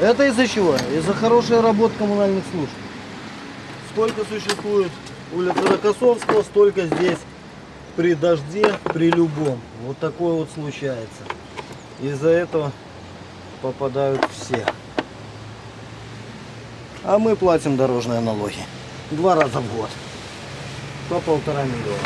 Это из-за чего? Из-за хорошей работы коммунальных служб. Сколько существует улица Рокоссовского, столько здесь при дожде, при любом. Вот такое вот случается. Из-за этого попадают все. А мы платим дорожные налоги 2 раза в год. По 1,5 миллиона.